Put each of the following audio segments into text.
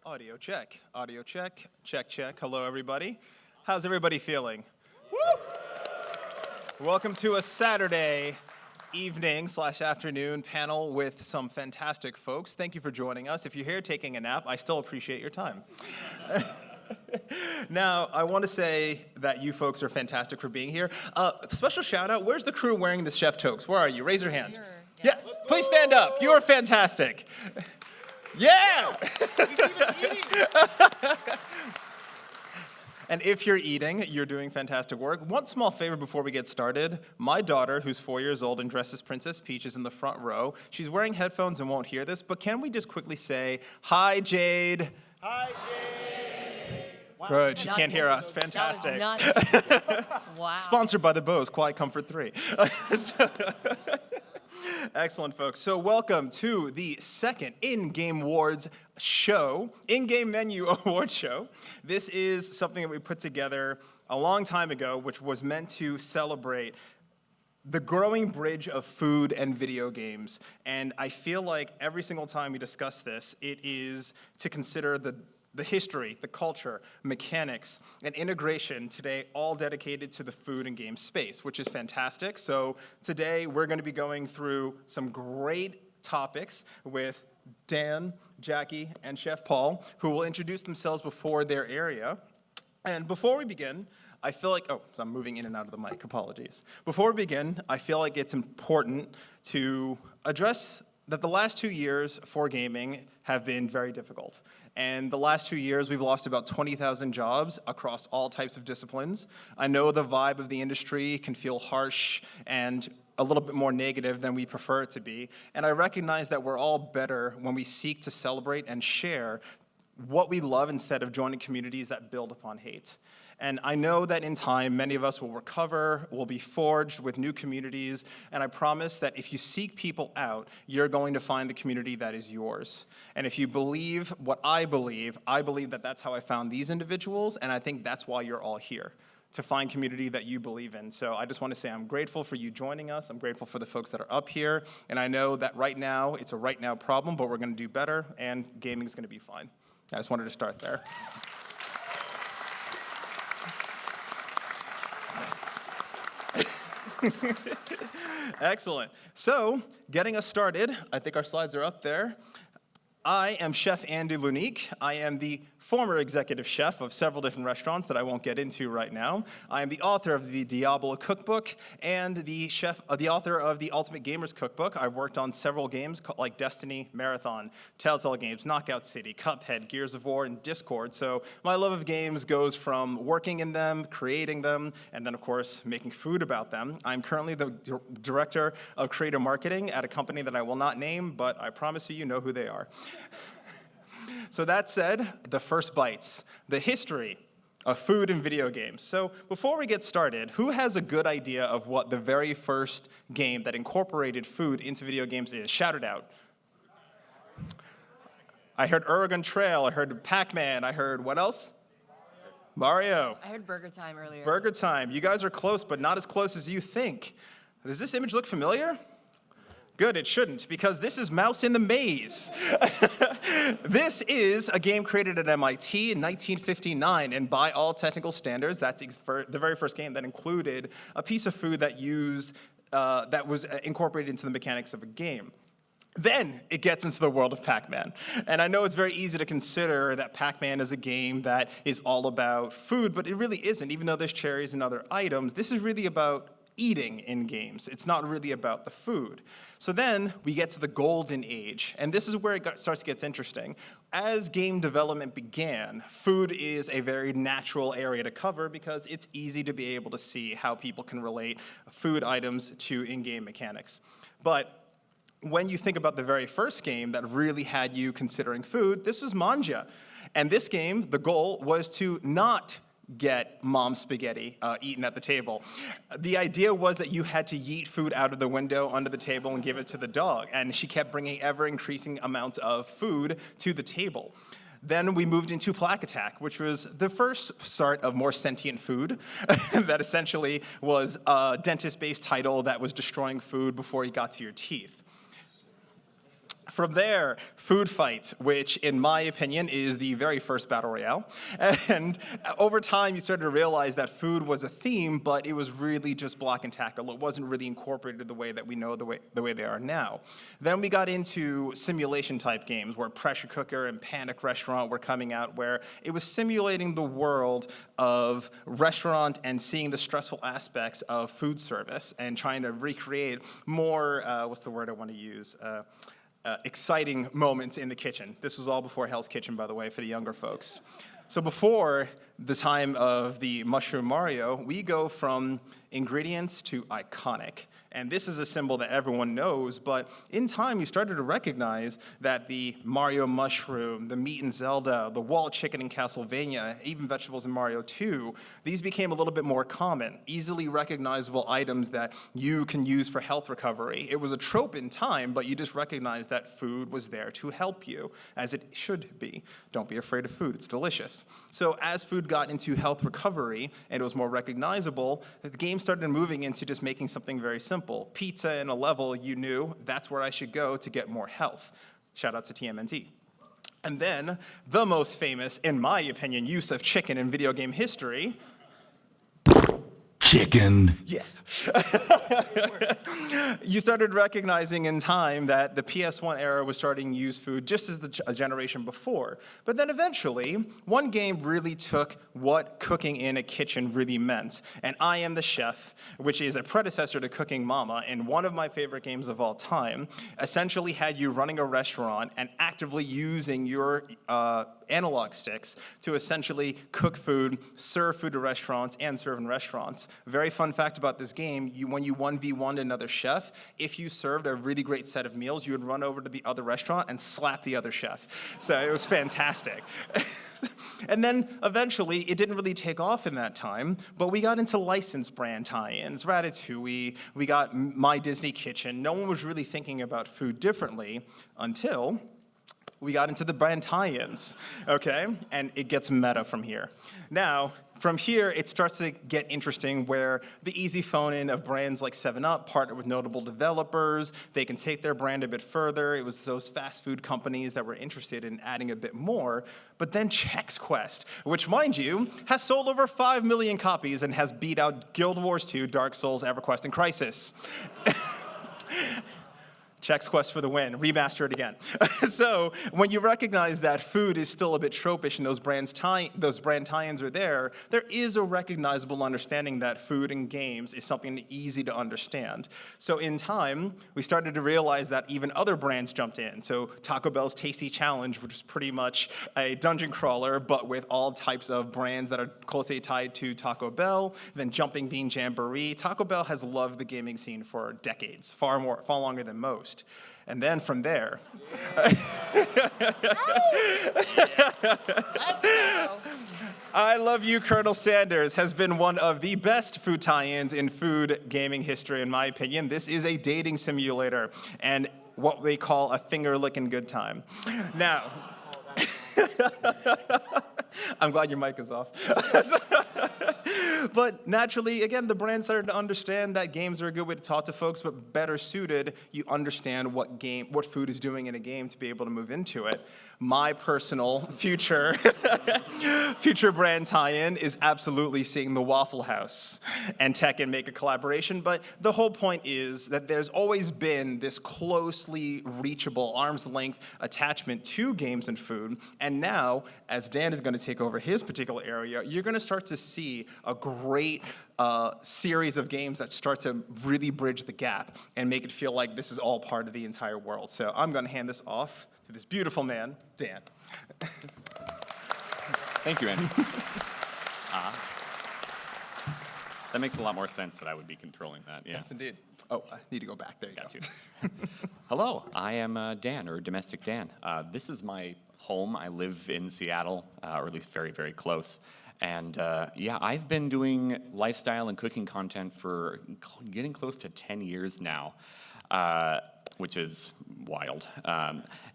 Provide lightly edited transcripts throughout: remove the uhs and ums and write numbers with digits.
Audio check, check, check. Hello, everybody. How's everybody feeling? Woo! Welcome to a Saturday evening/afternoon panel with some fantastic folks. Thank you for joining us. If you're here taking a nap, I still appreciate your time. Now, I want to say that you folks are fantastic for being here. Special shout out, where's the crew wearing the chef toques? Where are you? Raise your hand. Yes, please stand up. You are fantastic. Yeah! And if you're eating, you're doing fantastic work. One small favor before we get started. My daughter, who's 4 years old and dresses Princess Peach, is in the front row. She's wearing headphones and won't hear this, but can we just quickly say, hi, Jade? Hi, Jade! Wow. Good, she can't hear us. Fantastic. Wow. Sponsored by the Bose Quiet Comfort 3. Excellent, folks. So welcome to the second In-Game Awards show, In-Game Menu Award show. This is something that we put together a long time ago, which was meant to celebrate the growing bridge of food and video games. And I feel like every single time we discuss this, it is to consider the history, the culture, mechanics, and integration today, all dedicated to the food and game space, which is fantastic. So today, we're going to be going through some great topics with Dan, Jackie, and Chef Paul, who will introduce themselves before their area. And before we begin, I feel like, so I'm moving in and out of the mic, apologies. Before we begin, I feel like it's important to address that the last 2 years for gaming have been very difficult. And the last 2 years, we've lost about 20,000 jobs across all types of disciplines. I know the vibe of the industry can feel harsh and a little bit more negative than we prefer it to be. And I recognize that we're all better when we seek to celebrate and share what we love instead of joining communities that build upon hate. And I know that in time, many of us will recover, will be forged with new communities, and I promise that if you seek people out, you're going to find the community that is yours. And if you believe what I believe that that's how I found these individuals, and I think that's why you're all here, to find community that you believe in. So I just want to say I'm grateful for you joining us. I'm grateful for the folks that are up here, and I know that right now, it's a right now problem, but we're going to do better, and gaming is going to be fine. I just wanted to start there. Excellent. So, getting us started, I think our slides are up there. I am Chef Andy Lunique. I am the former executive chef of several different restaurants that I won't get into right now. I am the author of the Diablo Cookbook and the author of the Ultimate Gamers Cookbook. I've worked on several games like Destiny, Marathon, Telltale Games, Knockout City, Cuphead, Gears of War, and Discord. So my love of games goes from working in them, creating them, and then, of course, making food about them. I'm currently the director of creative marketing at a company that I will not name, but I promise you know who they are. So that said, the first bites, the history of food and video games. So before we get started, who has a good idea of what the very first game that incorporated food into video games is? Shout it out. I heard Oregon Trail, I heard Pac-Man, I heard what else? Mario. I heard Burger Time earlier. Burger Time. You guys are close, but not as close as you think. Does this image look familiar? Good, it shouldn't, because this is Mouse in the Maze. This is a game created at MIT in 1959, and by all technical standards, that's the very first game that included a piece of food that was incorporated into the mechanics of a game. Then it gets into the world of Pac-Man. And I know it's very easy to consider that Pac-Man is a game that is all about food, but it really isn't. Even though there's cherries and other items, this is really about eating in games. It's not really about the food. So then we get to the golden age, and this is where it starts to get interesting. As game development began, food is a very natural area to cover because it's easy to be able to see how people can relate food items to in-game mechanics. But when you think about the very first game that really had you considering food, this was Manja. And this game, the goal was to not get mom's spaghetti eaten at the table. The idea was that you had to yeet food out of the window under the table and give it to the dog, and she kept bringing ever-increasing amounts of food to the table. Then we moved into Plaque Attack, which was the first start of more sentient food that essentially was a dentist-based title that was destroying food before you got to your teeth. From there, Food Fight, which in my opinion is the very first battle royale. And over time, you started to realize that food was a theme, but it was really just block and tackle. It wasn't really incorporated the way that we know the way they are now. Then we got into simulation type games where Pressure Cooker and Panic Restaurant were coming out, where it was simulating the world of restaurant and seeing the stressful aspects of food service and trying to recreate more, what's the word I want to use? Exciting moments in the kitchen. This was all before Hell's Kitchen, by the way, for the younger folks. So before the time of the Mushroom Mario, we go from ingredients to iconic. And this is a symbol that everyone knows, but in time you started to recognize that the Mario mushroom, the meat in Zelda, the wall chicken in Castlevania, even vegetables in Mario 2, these became a little bit more common, easily recognizable items that you can use for health recovery. It was a trope in time, but you just recognized that food was there to help you, as it should be. Don't be afraid of food, it's delicious. So as food got into health recovery and it was more recognizable, the game started moving into just making something very simple. Pizza in a level, you knew that's where I should go to get more health. Shout out to TMNT. And then the most famous, in my opinion, use of chicken in video game history. Chicken. Yeah. You started recognizing in time that the PS1 era was starting to use food just as a generation before. But then eventually, one game really took what cooking in a kitchen really meant. And I Am the Chef, which is a predecessor to Cooking Mama, and one of my favorite games of all time, essentially had you running a restaurant and actively using your analog sticks to essentially cook food, serve food to restaurants, and serve in restaurants. Very fun fact about this game, when you 1v1'd another chef, if you served a really great set of meals, you would run over to the other restaurant and slap the other chef. So it was fantastic. And then eventually, it didn't really take off in that time, but we got into licensed brand tie-ins, Ratatouille, we got My Disney Kitchen. No one was really thinking about food differently until we got into the brand tie-ins, okay? And it gets meta from here. Now, from here, it starts to get interesting where the easy phone-in of brands like 7-Up partner with notable developers. They can take their brand a bit further. It was those fast food companies that were interested in adding a bit more. But then Chex Quest, which, mind you, has sold over 5 million copies and has beat out Guild Wars 2, Dark Souls, EverQuest, and Crysis. Chex Quest for the win, remaster it again. So when you recognize that food is still a bit tropish and those brand tie-ins are there is a recognizable understanding that food in games is something easy to understand. So in time, we started to realize that even other brands jumped in. So Taco Bell's Tasty Challenge, which is pretty much a dungeon crawler, but with all types of brands that are closely tied to Taco Bell. Then Jumping Bean Jamboree. Taco Bell has loved the gaming scene for decades, far longer than most. And then from there, I Love You, Colonel Sanders has been one of the best food tie-ins in food gaming history, in my opinion. This is a dating simulator and what they call a finger-licking good time. Now, I'm glad your mic is off. But naturally, again, the brand started to understand that games are a good way to talk to folks, but better suited, you understand what food is doing in a game to be able to move into it. My personal future brand tie-in is absolutely seeing the Waffle House and Tekken make a collaboration, but the whole point is that there's always been this closely reachable arm's length attachment to games and food, and now, as Dan is going to take over his particular area, you're going to start to see a great series of games that start to really bridge the gap and make it feel like this is all part of the entire world. So I'm going to hand this off to this beautiful man, Dan. Thank you, Andy. That makes a lot more sense that I would be controlling that. Yeah. Yes, indeed. Oh, I need to go back. There you Got go. you. Hello, I am Dan, or Domestic Dan. This is my home. I live in Seattle, or at least very, very close. And yeah, I've been doing lifestyle and cooking content for getting close to 10 years now, which is wild,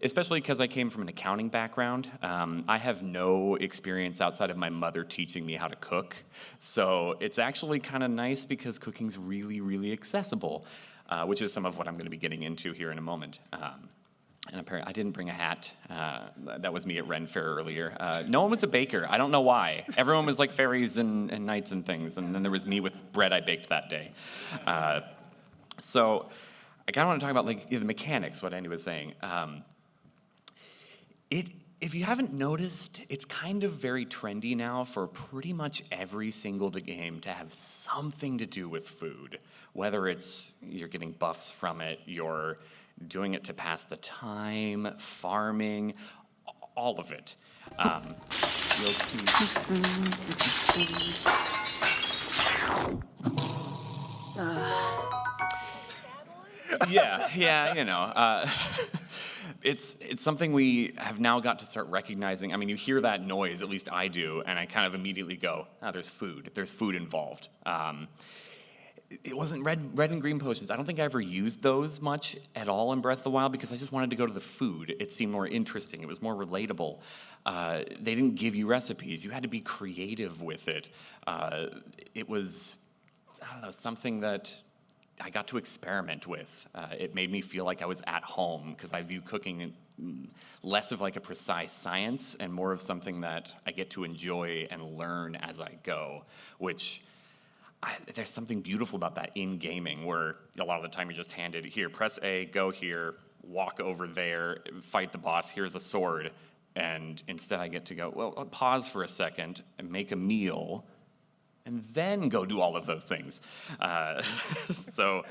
especially because I came from an accounting background. I have no experience outside of my mother teaching me how to cook. So it's actually kind of nice because cooking's really, really accessible, which is some of what I'm going to be getting into here in a moment. And apparently, I didn't bring a hat. That was me at Ren Fair earlier. No one was a baker. I don't know why. Everyone was like fairies and knights and things. And then there was me with bread I baked that day. So I kind of want to talk about like the mechanics, what Andy was saying. If you haven't noticed, it's kind of very trendy now for pretty much every single game to have something to do with food. Whether it's you're getting buffs from it, you're doing it to pass the time, farming, all of it. You'll see. Yeah, you know. It's something we have now got to start recognizing. I mean, you hear that noise, at least I do, and I kind of immediately go, there's food. There's food involved. It wasn't red and green potions. I don't think I ever used those much at all in Breath of the Wild because I just wanted to go to the food. It seemed more interesting. It was more relatable. They didn't give you recipes. You had to be creative with it. It was, I don't know, something that I got to experiment with. It made me feel like I was at home because I view cooking less of like a precise science and more of something that I get to enjoy and learn as I go, which there's something beautiful about that in gaming where a lot of the time you're just handed, here, press A, go here, walk over there, fight the boss, here's a sword. And instead I get to go, well, pause for a second and make a meal and then go do all of those things. So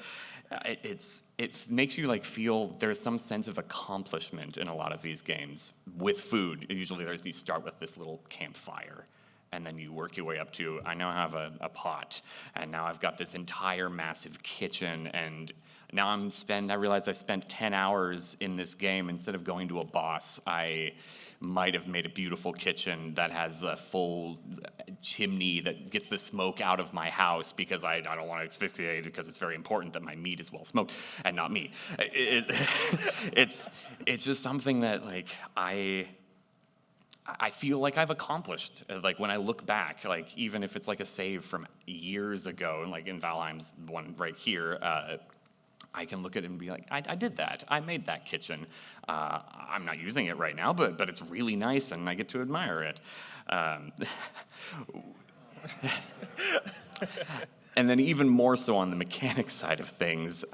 it makes you like feel there's some sense of accomplishment in a lot of these games with food. Usually you start with this little campfire, and then you work your way up to, I now have a pot, and now I've got this entire massive kitchen, and now I realize I spent 10 hours in this game. Instead of going to a boss, I might have made a beautiful kitchen that has a full chimney that gets the smoke out of my house because I don't want to asphyxiate it because it's very important that my meat is well smoked and not me. It's just something that like I feel like I've accomplished. Like when I look back, like even if it's like a save from years ago, like in Valheim's one right here, I can look at it and be like, I did that. I made that kitchen. I'm not using it right now, but it's really nice and I get to admire it. And then even more so on the mechanics side of things,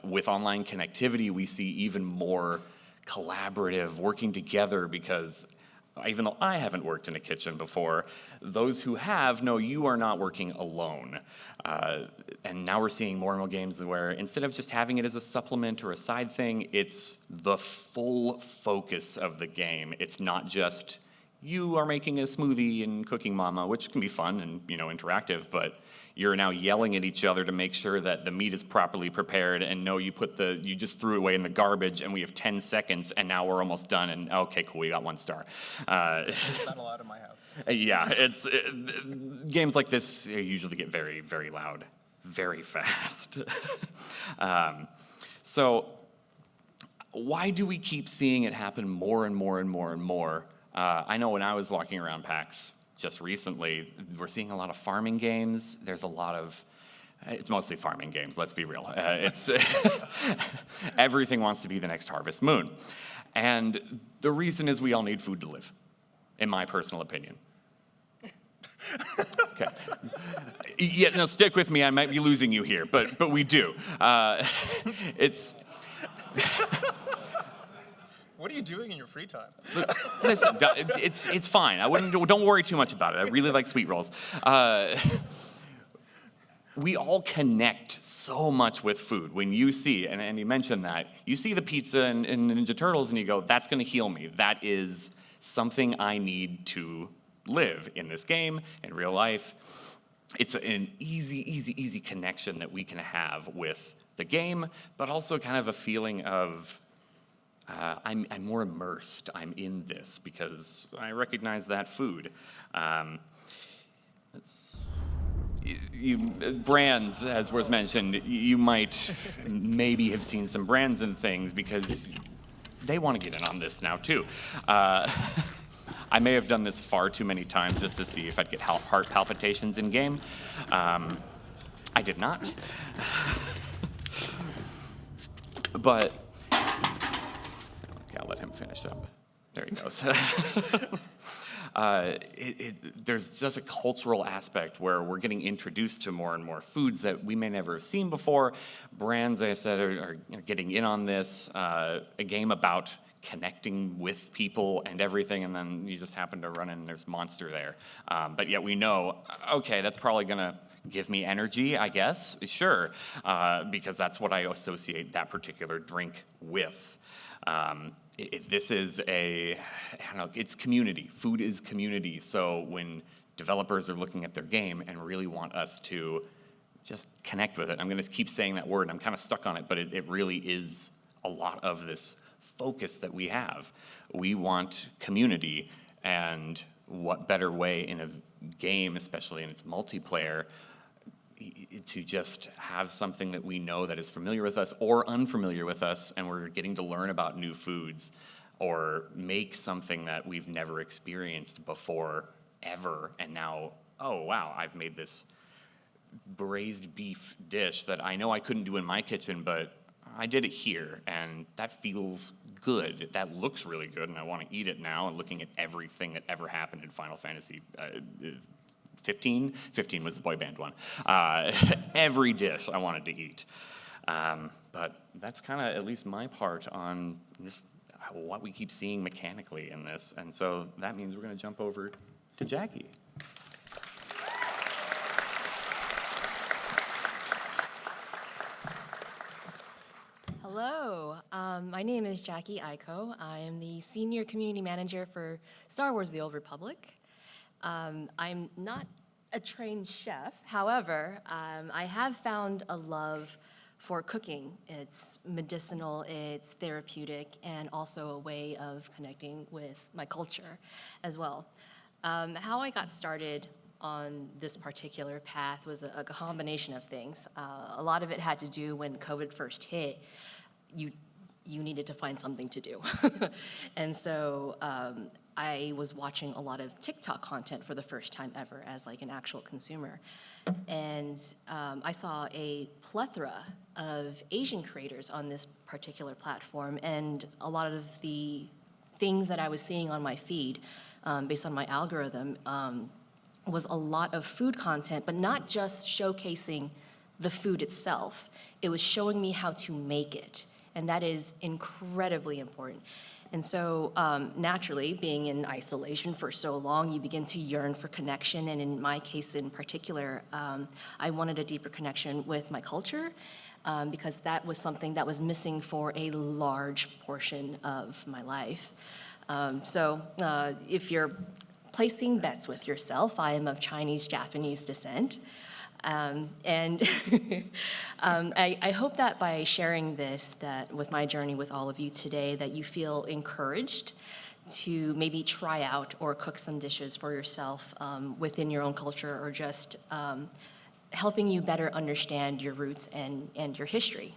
with online connectivity, we see even more collaborative working together because even though I haven't worked in a kitchen before, those who have know you are not working alone. And now we're seeing more and more games where instead of just having it as a supplement or a side thing, it's the full focus of the game. It's not just you are making a smoothie and cooking mama, which can be fun and interactive, but you're now yelling at each other to make sure that the meat is properly prepared, and no, you just threw it away in the garbage, and we have 10 seconds, and now we're almost done, and okay, cool, we got 1 star. Not allowed in my house. Yeah, games like this usually get very, very loud, very fast. So why do we keep seeing it happen more and more and more and more? I know when I was walking around PAX just recently, we're seeing a lot of farming games. There's a lot of, it's mostly farming games, let's be real. It's everything wants to be the next Harvest Moon. And the reason is we all need food to live, in my personal opinion. Okay. Yeah, no, stick with me, I might be losing you here, but we do. It's... What are you doing in your free time? Listen, it's fine. Don't worry too much about it. I really like sweet rolls. We all connect so much with food. When you see, and you mentioned that, you see the pizza in Ninja Turtles and you go, that's going to heal me. That is something I need to live in this game, in real life. It's an easy connection that we can have with the game, but also kind of a feeling of I'm more immersed. I'm in this because I recognize that food. Brands, as was mentioned, you might maybe have seen some brands and things because they want to get in on this now too. I may have done this far too many times just to see if I'd get heart palpitations in game. I did not. But finish up. There he goes. There's just a cultural aspect where we're getting introduced to more and more foods that we may never have seen before. Brands, like I said, are getting in on this. A game about connecting with people and everything, and then you just happen to run in and there's Monster there. But yet we know, okay, that's probably gonna give me energy, I guess, sure, because that's what I associate that particular drink with. This is I don't know, it's community. Food is community. So when developers are looking at their game and really want us to just connect with it, I'm gonna keep saying that word, and I'm kind of stuck on it, but it really is a lot of this focus that we have. We want community, and what better way in a game, especially in its multiplayer, to just have something that we know that is familiar with us or unfamiliar with us, and we're getting to learn about new foods or make something that we've never experienced before ever, and now, oh wow, I've made this braised beef dish that I know I couldn't do in my kitchen, but I did it here, and that feels good. That looks really good, and I want to eat it now, and looking at everything that ever happened in Final Fantasy 15? 15 was the boy band one. Every dish I wanted to eat. But that's kind of at least my part on this, what we keep seeing mechanically in this. And so that means we're going to jump over to Jackie. Hello, my name is Jackie Aiko. I am the Senior Community Manager for Star Wars: The Old Republic. I'm not a trained chef. However, I have found a love for cooking. It's medicinal, it's therapeutic, and also a way of connecting with my culture as well. How I got started on this particular path was a combination of things. A lot of it had to do when COVID first hit. You needed to find something to do. And so I was watching a lot of TikTok content for the first time ever as like an actual consumer. And I saw a plethora of Asian creators on this particular platform, and a lot of the things that I was seeing on my feed based on my algorithm was a lot of food content, but not just showcasing the food itself. It was showing me how to make it, and that is incredibly important. And so naturally, being in isolation for so long, you begin to yearn for connection, and in my case in particular, I wanted a deeper connection with my culture because that was something that was missing for a large portion of my life. So if you're placing bets with yourself, I am of Chinese-Japanese descent. And I hope that by sharing this, that with my journey with all of you today, that you feel encouraged to maybe try out or cook some dishes for yourself within your own culture, or just helping you better understand your roots and your history.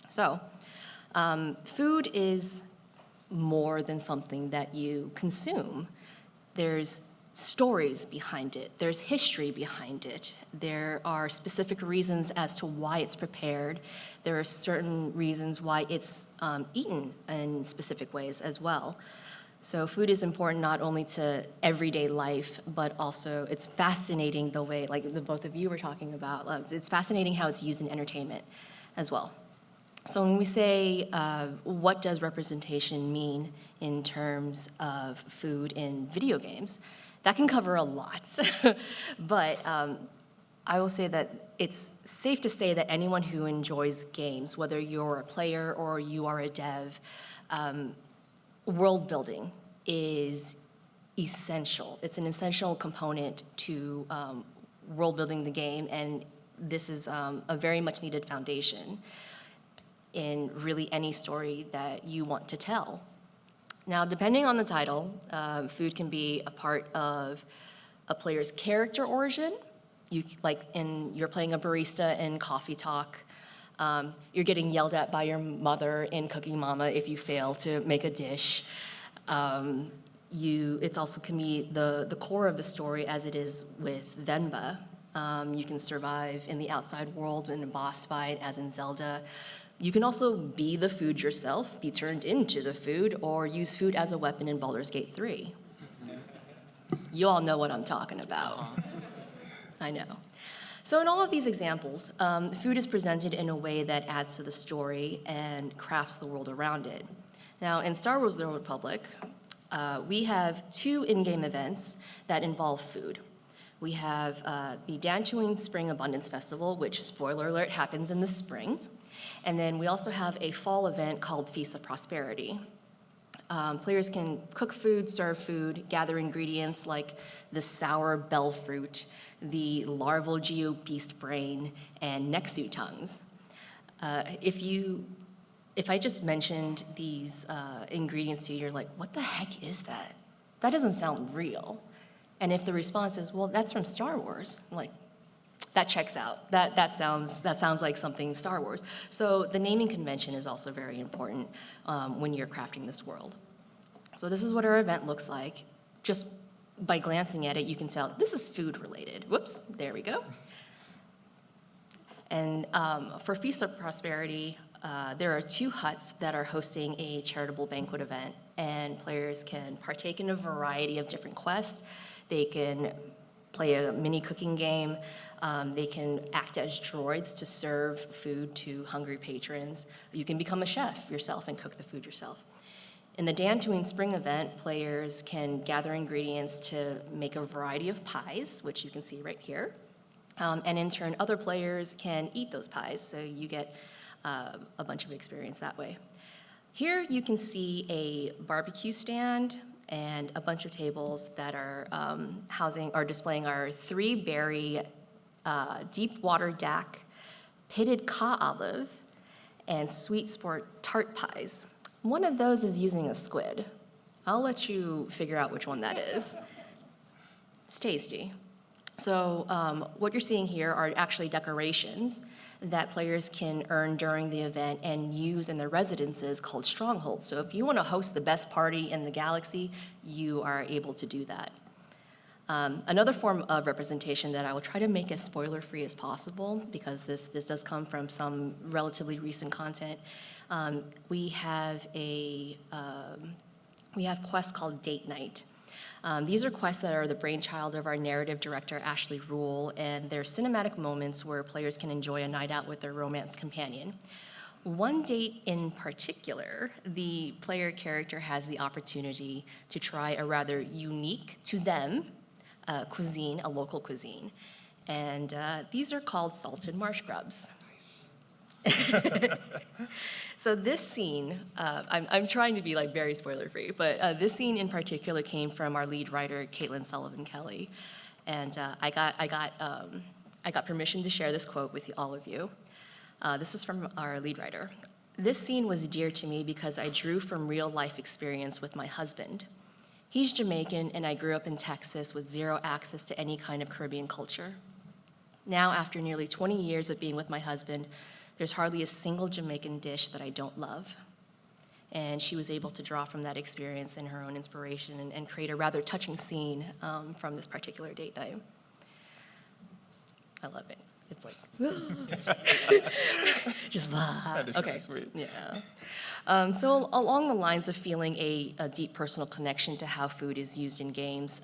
So, food is more than something that you consume. There's stories behind it. There's history behind it. There are specific reasons as to why it's prepared. There are certain reasons why it's eaten in specific ways as well. So food is important not only to everyday life, but also it's fascinating the way, like the both of you were talking about, it's fascinating how it's used in entertainment as well. So when we say, what does representation mean in terms of food in video games, that can cover a lot. But I will say that it's safe to say that anyone who enjoys games, whether you're a player or you are a dev, world building is essential. It's an essential component to world building the game, and this is a very much needed foundation in really any story that you want to tell. Now, depending on the title, food can be a part of a player's character origin. You're playing a barista in Coffee Talk. You're getting yelled at by your mother in Cooking Mama if you fail to make a dish. It's also can be the core of the story, as it is with Venba. You can survive in the outside world in a boss fight, as in Zelda, You can also be the food yourself, be turned into the food, or use food as a weapon in Baldur's Gate 3. You all know what I'm talking about. I know. So in all of these examples, food is presented in a way that adds to the story and crafts the world around it. Now, in Star Wars: The Old Republic, we have 2 in-game events that involve food. We have the Dantooine Spring Abundance Festival, which, spoiler alert, happens in the spring. And then we also have a fall event called Feast of Prosperity. Players can cook food, serve food, gather ingredients like the sour bell fruit, the larval geobeast brain, and Nexu tongues. If I just mentioned these ingredients to you, you're like, what the heck is that? That doesn't sound real. And if the response is, well, that's from Star Wars, I'm like, that checks out. That sounds like something Star Wars. So the naming convention is also very important when you're crafting this world. So this is what our event looks like. Just by glancing at it, you can tell this is food related. Whoops, there we go. And for Feast of Prosperity, there are 2 huts that are hosting a charitable banquet event, and players can partake in a variety of different quests. They can play a mini cooking game. They can act as droids to serve food to hungry patrons. You can become a chef yourself and cook the food yourself. In the Dantooine Spring event, players can gather ingredients to make a variety of pies, which you can see right here. And in turn, other players can eat those pies, so you get a bunch of experience that way. Here you can see a barbecue stand and a bunch of tables that are displaying our 3-berry deep water dak, pitted ka olive, and sweet sport tart pies. One of those is using a squid. I'll let you figure out which one that is. It's tasty. So what you're seeing here are actually decorations that players can earn during the event and use in their residences called strongholds. So if you want to host the best party in the galaxy, you are able to do that. Another form of representation that I will try to make as spoiler-free as possible, because this does come from some relatively recent content. We have quests called Date Night. These are quests that are the brainchild of our narrative director, Ashley Rule, and they're cinematic moments where players can enjoy a night out with their romance companion. One date in particular, the player character has the opportunity to try a rather unique to them cuisine, a local cuisine. And these are called salted marsh grubs. So this scene, I'm trying to be like very spoiler-free, but this scene in particular came from our lead writer, Caitlin Sullivan Kelly, and I got permission to share this quote with all of you. This is from our lead writer. "This scene was dear to me because I drew from real-life experience with my husband. He's Jamaican, and I grew up in Texas with zero access to any kind of Caribbean culture. Now, after nearly 20 years of being with my husband, there's hardly a single Jamaican dish that I don't love." And she was able to draw from that experience and her own inspiration and create a rather touching scene from this particular date night. I love it. It's like, just That is okay. really sweet. Yeah. So along the lines of feeling a deep personal connection to how food is used in games,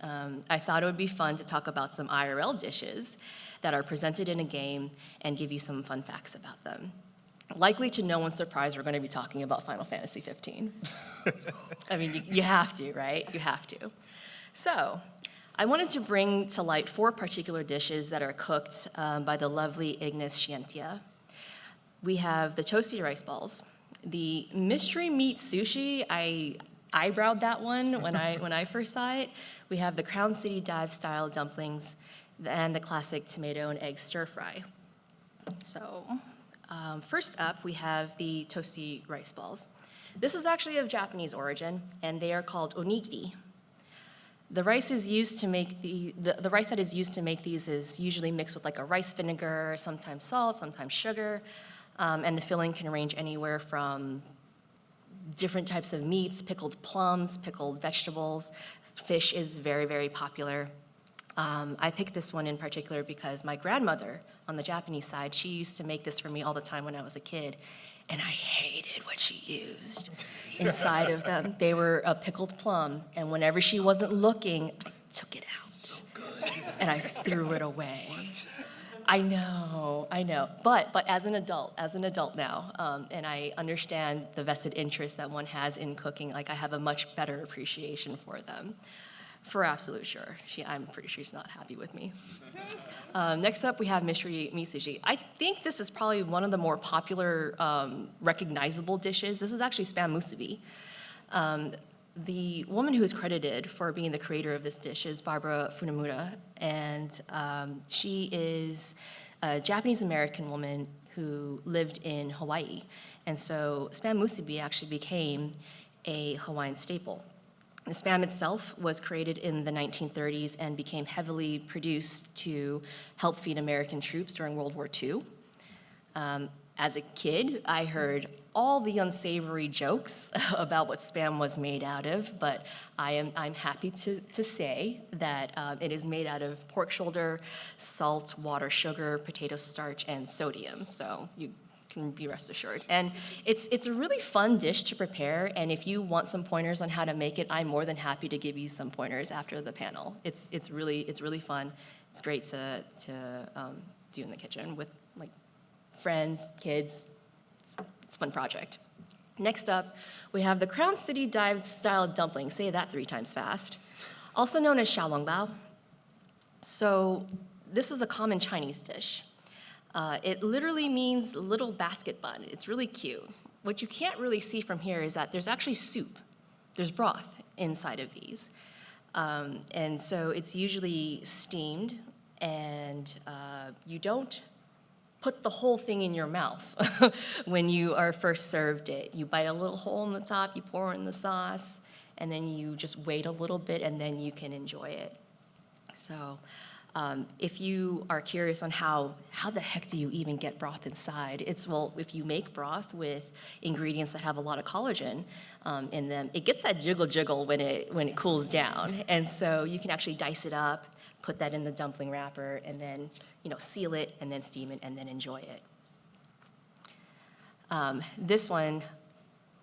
I thought it would be fun to talk about some IRL dishes that are presented in a game and give you some fun facts about them. Likely to no one's surprise, we're going to be talking about Final Fantasy 15. I mean, you have to, right? You have to. So I wanted to bring to light 4 particular dishes that are cooked by the lovely Ignis Scientia. We have the toasty rice balls, the mystery meat sushi. I eyebrowed that one when I first saw it. We have the Crown City dive style dumplings and the classic tomato and egg stir fry. So first up, we have the toasty rice balls. This is actually of Japanese origin, and they are called onigiri. The rice is used to make the rice that is used to make these is usually mixed with like a rice vinegar, sometimes salt, sometimes sugar, and the filling can range anywhere from different types of meats, pickled plums, pickled vegetables. Fish is very, very popular. I picked this one in particular because my grandmother on the Japanese side, she used to make this for me all the time when I was a kid, and I hated what she used inside of them. They were a pickled plum, and whenever she wasn't looking, I took it out. So good. And I threw it away. What? I know. But as an adult now, and I understand the vested interest that one has in cooking, like I have a much better appreciation for them. For absolute sure. I'm pretty sure she's not happy with me. Next up, we have Mystery Mitsushi. I think this is probably one of the more popular, recognizable dishes. This is actually spam musubi. The woman who is credited for being the creator of this dish is Barbara Funamura, and she is a Japanese-American woman who lived in Hawaii. And so spam musubi actually became a Hawaiian staple. The spam itself was created in the 1930s and became heavily produced to help feed American troops during World War II. As a kid, I heard all the unsavory jokes about what spam was made out of, but I'm happy to say that it is made out of pork shoulder, salt, water, sugar, potato starch, and sodium. So you can be rest assured. And it's a really fun dish to prepare, and if you want some pointers on how to make it, I'm more than happy to give you some pointers after the panel. It's really fun. It's great to do in the kitchen with like friends, kids. It's a fun project. Next up, we have the Crown City Dive style dumpling. Say that 3 times fast. Also known as xiaolongbao. So this is a common Chinese dish. It literally means little basket bun. It's really cute. What you can't really see from here is that there's actually soup. There's broth inside of these. And so it's usually steamed, and you don't put the whole thing in your mouth when you are first served it. You bite a little hole in the top, you pour in the sauce, and then you just wait a little bit, and then you can enjoy it. So if you are curious on how the heck do you even get broth inside, if you make broth with ingredients that have a lot of collagen in them, it gets that jiggle when it cools down. And so you can actually dice it up, put that in the dumpling wrapper, and then seal it, and then steam it, and then enjoy it. This one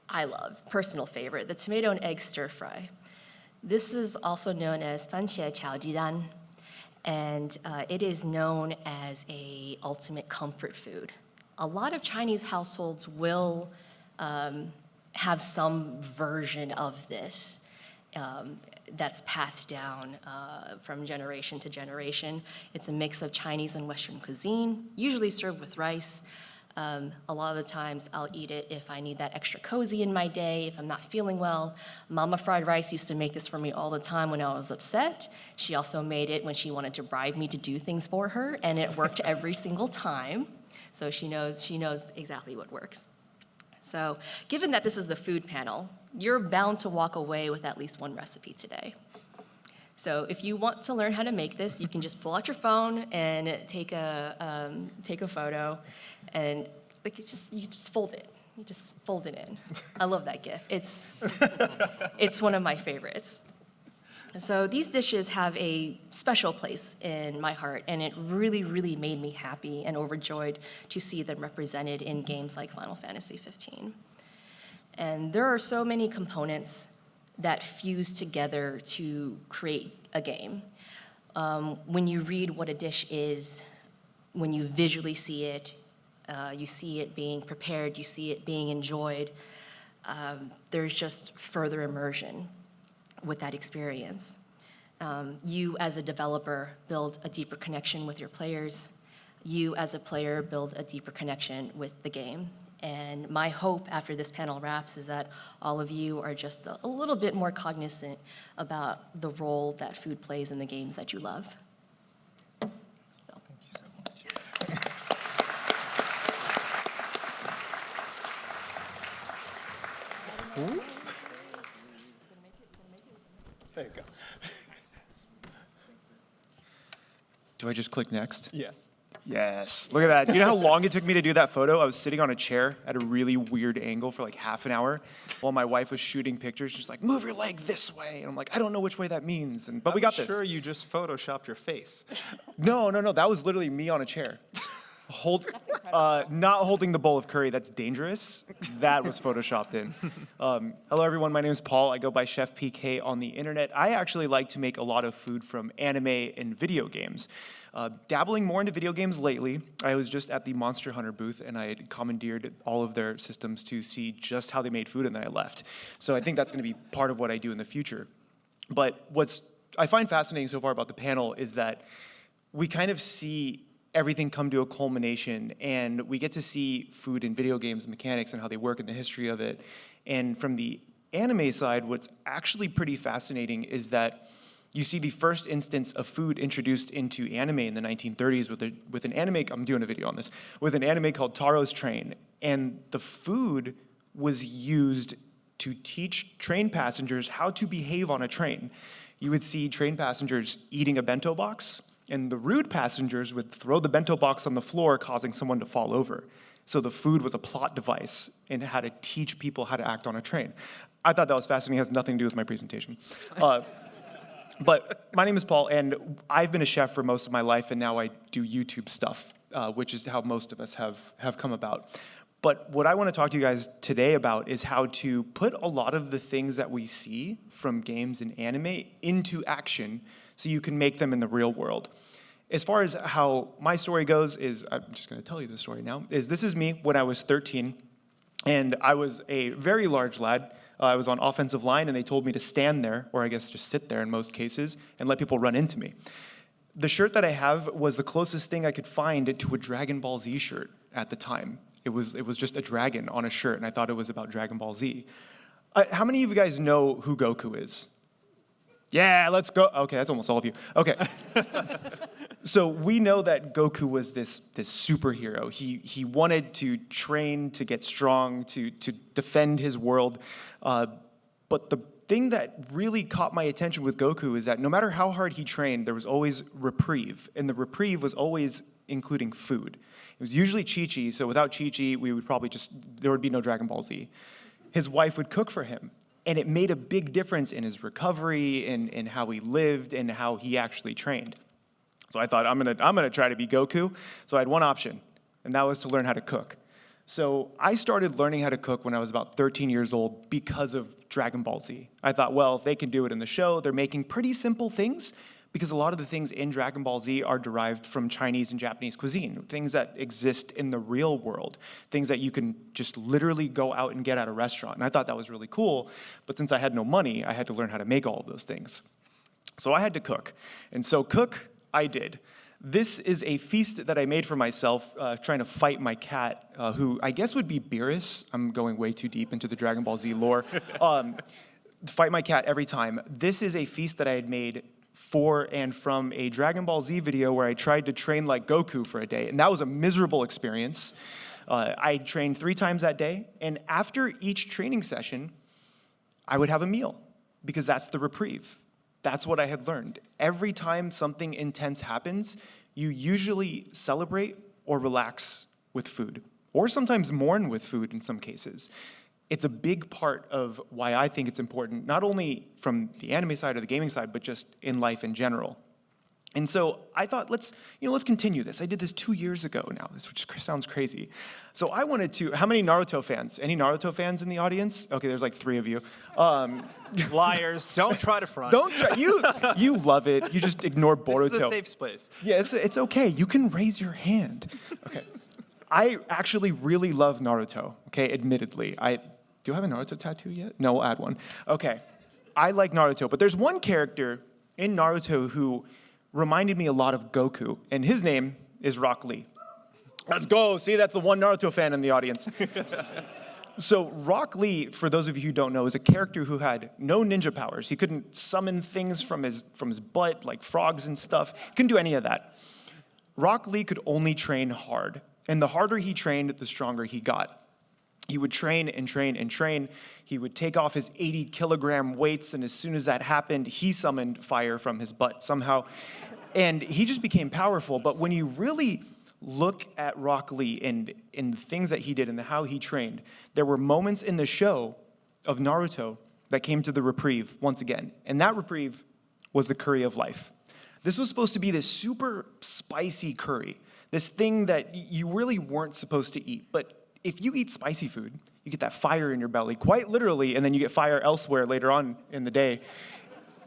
I love, personal favorite, the tomato and egg stir fry. This is also known as 番茄炒鸡蛋. And it is known as a ultimate comfort food. A lot of Chinese households will have some version of this that's passed down from generation to generation. It's a mix of Chinese and Western cuisine, usually served with rice. A lot of the times I'll eat it if I need that extra cozy in my day, if I'm not feeling well. Mama Fried Rice used to make this for me all the time when I was upset. She also made it when she wanted to bribe me to do things for her, and it worked every single time. So she knows exactly what works. So given that this is the food panel, you're bound to walk away with at least one recipe today. So if you want to learn how to make this, you can just pull out your phone and take a photo, and you just fold it. You just fold it in. I love that GIF. It's one of my favorites. So these dishes have a special place in my heart, and it really made me happy and overjoyed to see them represented in games like Final Fantasy 15. And there are so many components that fuse together to create a game. When you read what a dish is, when you visually see it, you see it being prepared, you see it being enjoyed, there's just further immersion with that experience. You as a developer build a deeper connection with your players. You as a player build a deeper connection with the game. And my hope after this panel wraps is that all of you are just a little bit more cognizant about the role that food plays in the games that you love. So. Thank you so much. Ooh. There you go. Do I just click next? Yes. Yes. Look at that. You know how long it took me to do that photo? I was sitting on a chair at a really weird angle for like half an hour while my wife was shooting pictures. She's like, move your leg this way. And I'm like, I don't know which way that means. We got this. I'm sure you just photoshopped your face. No. That was literally me on a chair. Not holding the bowl of curry, that's dangerous. That was photoshopped in. Hello everyone, my name is Paul. I go by Chef PK on the internet. I actually like to make a lot of food from anime and video games. Dabbling more into video games lately. I was just at the Monster Hunter booth and I had commandeered all of their systems to see just how they made food, and then I left. So I think that's gonna be part of what I do in the future. But what's I find fascinating so far about the panel is that we kind of see everything come to a culmination, and we get to see food in video games mechanics and how they work and the history of it. And from the anime side, what's actually pretty fascinating is that you see the first instance of food introduced into anime in the 1930s with an anime, I'm doing a video on this, with an anime called Taro's Train. And the food was used to teach train passengers how to behave on a train. You would see train passengers eating a bento box, and the rude passengers would throw the bento box on the floor, causing someone to fall over. So the food was a plot device in how to teach people how to act on a train. I thought that was fascinating. It has nothing to do with my presentation. But my name is Paul, and I've been a chef for most of my life, and now I do YouTube stuff, which is how most of us have come about. But what I want to talk to you guys today about is how to put a lot of the things that we see from games and anime into action so you can make them in the real world. As far as how my story goes is, I'm just going to tell you the story now, this is me when I was 13, and I was a very large lad. I was on offensive line, and they told me to stand there, or I guess just sit there in most cases, and let people run into me. The shirt that I have was the closest thing I could find to a Dragon Ball Z shirt at the time. It was just a dragon on a shirt, and I thought it was about Dragon Ball Z. How many of you guys know who Goku is? Yeah, let's go. Okay, that's almost all of you. Okay. So we know that Goku was this superhero. He wanted to train to get strong, to defend his world. But the thing that really caught my attention with Goku is that no matter how hard he trained, there was always reprieve. And the reprieve was always including food. It was usually Chi-Chi, so without Chi-Chi, there would be no Dragon Ball Z. His wife would cook for him. And it made a big difference in his recovery, in how he lived, and how he actually trained. So I thought, I'm gonna try to be Goku. So I had one option, and that was to learn how to cook. So I started learning how to cook when I was about 13 years old because of Dragon Ball Z. I thought, well, if they can do it in the show, they're making pretty simple things, because a lot of the things in Dragon Ball Z are derived from Chinese and Japanese cuisine, things that exist in the real world, things that you can just literally go out and get at a restaurant. And I thought that was really cool, but since I had no money, I had to learn how to make all of those things. So I had to cook. And so cook, I did. This is a feast that I made for myself, trying to fight my cat, who I guess would be Beerus. I'm going way too deep into the Dragon Ball Z lore. Fight my cat every time. This is a feast that I had made for and from a Dragon Ball Z video where I tried to train like Goku for a day, and that was a miserable experience. I trained 3 times that day, and after each training session, I would have a meal, because that's the reprieve. That's what I had learned. Every time something intense happens, you usually celebrate or relax with food, or sometimes mourn with food in some cases. It's a big part of why I think it's important, not only from the anime side or the gaming side, but just in life in general. And so I thought, let's continue this. I did this 2 years ago now, which sounds crazy. So I wanted to, how many Naruto fans? Any Naruto fans in the audience? Okay, there's like 3 of you. Liars, don't try to front. Don't try, you love it. You just ignore Boruto. This is a safe space. Yeah, it's okay. You can raise your hand. Okay. I actually really love Naruto, okay, admittedly. Do I have a Naruto tattoo yet? No, we'll add one. Okay. I like Naruto, but there's one character in Naruto who reminded me a lot of Goku, and his name is Rock Lee. Let's go. See, that's the one Naruto fan in the audience. So Rock Lee, for those of you who don't know, is a character who had no ninja powers. He couldn't summon things from his butt, like frogs and stuff. He couldn't do any of that. Rock Lee could only train hard, and the harder he trained, the stronger he got. He would train and train and train. He would take off his 80-kilogram weights, and as soon as that happened, he summoned fire from his butt somehow. And he just became powerful. But when you really look at Rock Lee and the things that he did and how he trained, there were moments in the show of Naruto that came to the reprieve once again. And that reprieve was the curry of life. This was supposed to be this super spicy curry, this thing that you really weren't supposed to eat. But if you eat spicy food, you get that fire in your belly, quite literally, and then you get fire elsewhere later on in the day.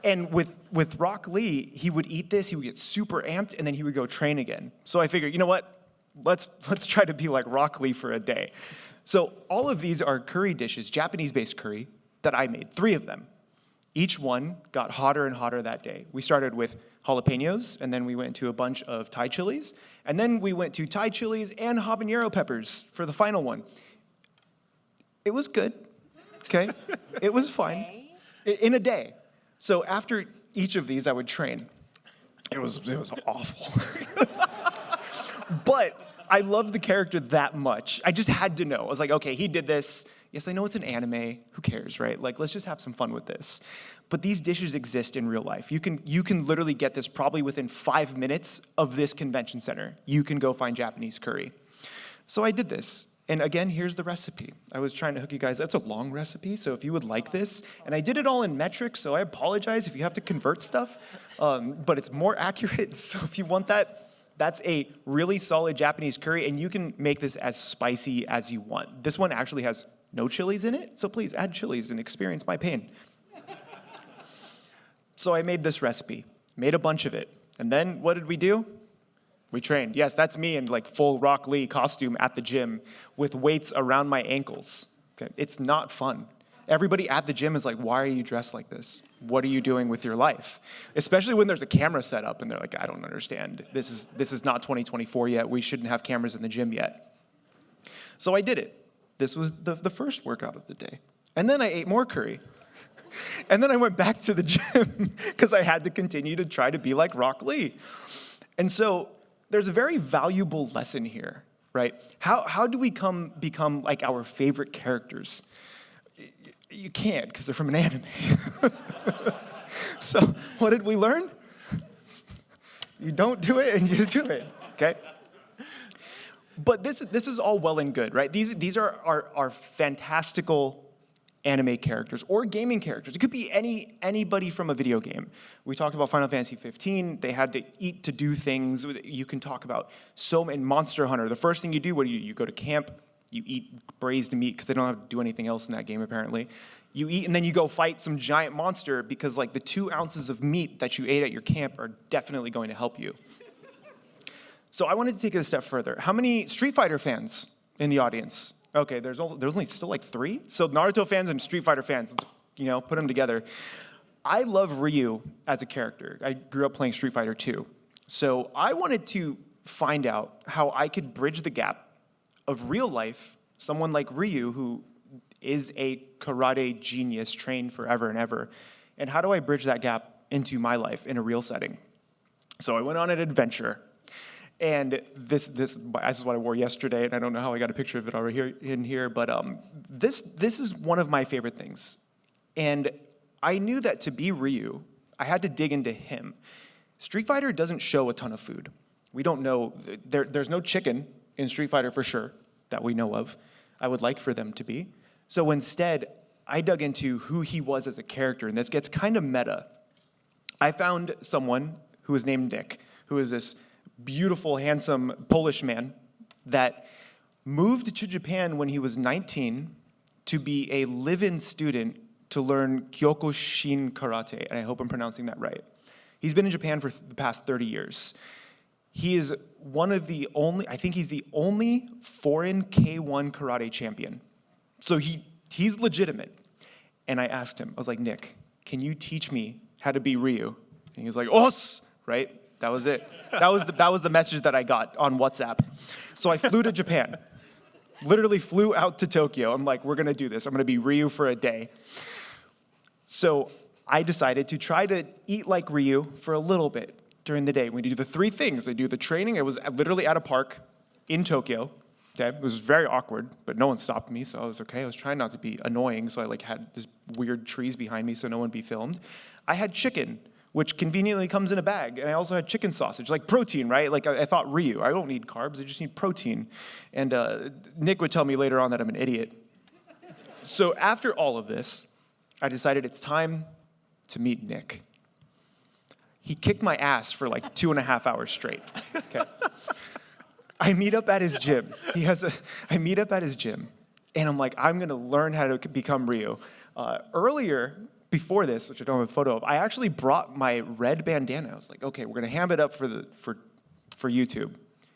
And with Rock Lee, he would eat this, he would get super amped, and then he would go train again. So I figured, you know what? Let's try to be like Rock Lee for a day. So all of these are curry dishes, Japanese-based curry, that I made, 3 of them. Each one got hotter and hotter that day. We started with jalapenos, and then we went to a bunch of Thai chilies, and then we went to Thai chilies and habanero peppers for the final one. It was good, okay? It was fine. In a day. So after each of these, I would train. It was awful. But I loved the character that much. I just had to know. I was like, okay, he did this. Yes, I know it's an anime. Who cares, right? Like, let's just have some fun with this. But these dishes exist in real life. You can literally get this probably within 5 minutes of this convention center. You can go find Japanese curry. So I did this. And again, here's the recipe. I was trying to hook you guys. That's a long recipe, so if you would like this. And I did it all in metric, so I apologize if you have to convert stuff. But it's more accurate, so if you want that, that's a really solid Japanese curry, and you can make this as spicy as you want. This one actually has no chilies in it, so please add chilies and experience my pain. So I made this recipe, made a bunch of it. And then what did we do? We trained. Yes, that's me in like full Rock Lee costume at the gym with weights around my ankles. Okay? It's not fun. Everybody at the gym is like, why are you dressed like this? What are you doing with your life? Especially when there's a camera set up and they're like, I don't understand. This is not 2024 yet. We shouldn't have cameras in the gym yet. So I did it. This was the first workout of the day. And then I ate more curry. And then I went back to the gym because I had to continue to try to be like Rock Lee. And so there's a very valuable lesson here, right? How do we become like our favorite characters? You can't, because they're from an anime. So what did we learn? You don't do it and you do it, okay? But this is all well and good, right? These are fantastical anime characters or gaming characters. It could be anybody from a video game. We talked about Final Fantasy 15. They had to eat to do things. You can talk about in Monster Hunter. The first thing you do, you go to camp, you eat braised meat because they don't have to do anything else in that game apparently. You eat and then you go fight some giant monster because like the 2 ounces of meat that you ate at your camp are definitely going to help you. So I wanted to take it a step further. How many Street Fighter fans in the audience? Okay, there's only still like 3. So Naruto fans and Street Fighter fans, let's put them together. I love Ryu as a character. I grew up playing Street Fighter 2. So I wanted to find out how I could bridge the gap of real life, someone like Ryu who is a karate genius trained forever and ever, and how do I bridge that gap into my life in a real setting? So I went on an adventure. And this is what I wore yesterday, and I don't know how I got a picture of it already in here, but this is one of my favorite things. And I knew that to be Ryu, I had to dig into him. Street Fighter doesn't show a ton of food. We don't know, there's no chicken in Street Fighter for sure, that we know of. I would like for them to be. So instead, I dug into who he was as a character, and this gets kind of meta. I found someone who is named Nick, who is this beautiful, handsome Polish man that moved to Japan when he was 19 to be a live-in student to learn Kyokushin karate, and I hope I'm pronouncing that right. He's been in Japan for the past 30 years. He is one of the only, I think he's the only foreign K1 karate champion. So he's legitimate. And I asked him, I was like, Nick, can you teach me how to be Ryu? And he was like, os, right? That was it. That was the message that I got on WhatsApp. So I flew to Japan. Literally flew out to Tokyo. I'm like, we're gonna do this. I'm gonna be Ryu for a day. So I decided to try to eat like Ryu for a little bit during the day. We do the 3 things. I do the training. I was literally at a park in Tokyo. Okay, it was very awkward, but no one stopped me, so I was okay. I was trying not to be annoying, so I had this weird trees behind me so no one would be filmed. I had chicken, which conveniently comes in a bag, and I also had chicken sausage, like protein, right? Like I thought Ryu, I don't need carbs, I just need protein. And Nick would tell me later on that I'm an idiot. So after all of this, I decided it's time to meet Nick. He kicked my ass for like 2.5 hours straight. Okay. I meet up at his gym. I meet up at his gym, and I'm like, I'm gonna learn how to become Ryu. Earlier, before this, which I don't have a photo of, I actually brought my red bandana. I was like, okay, we're gonna ham it up for YouTube.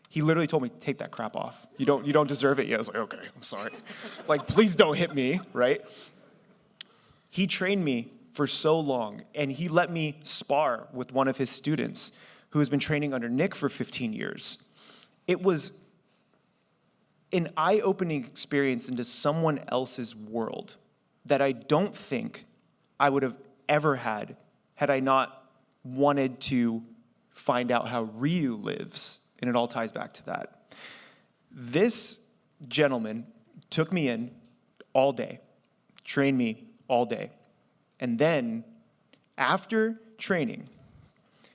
He literally told me, take that crap off. You don't deserve it yet. I was like, okay, I'm sorry. Like, please don't hit me, right? He trained me for so long, and he let me spar with one of his students who has been training under Nick for 15 years. It was an eye-opening experience into someone else's world that I don't think I would have ever had I not wanted to find out how Ryu lives, and it all ties back to that. This gentleman took me in all day, trained me all day, and then after training,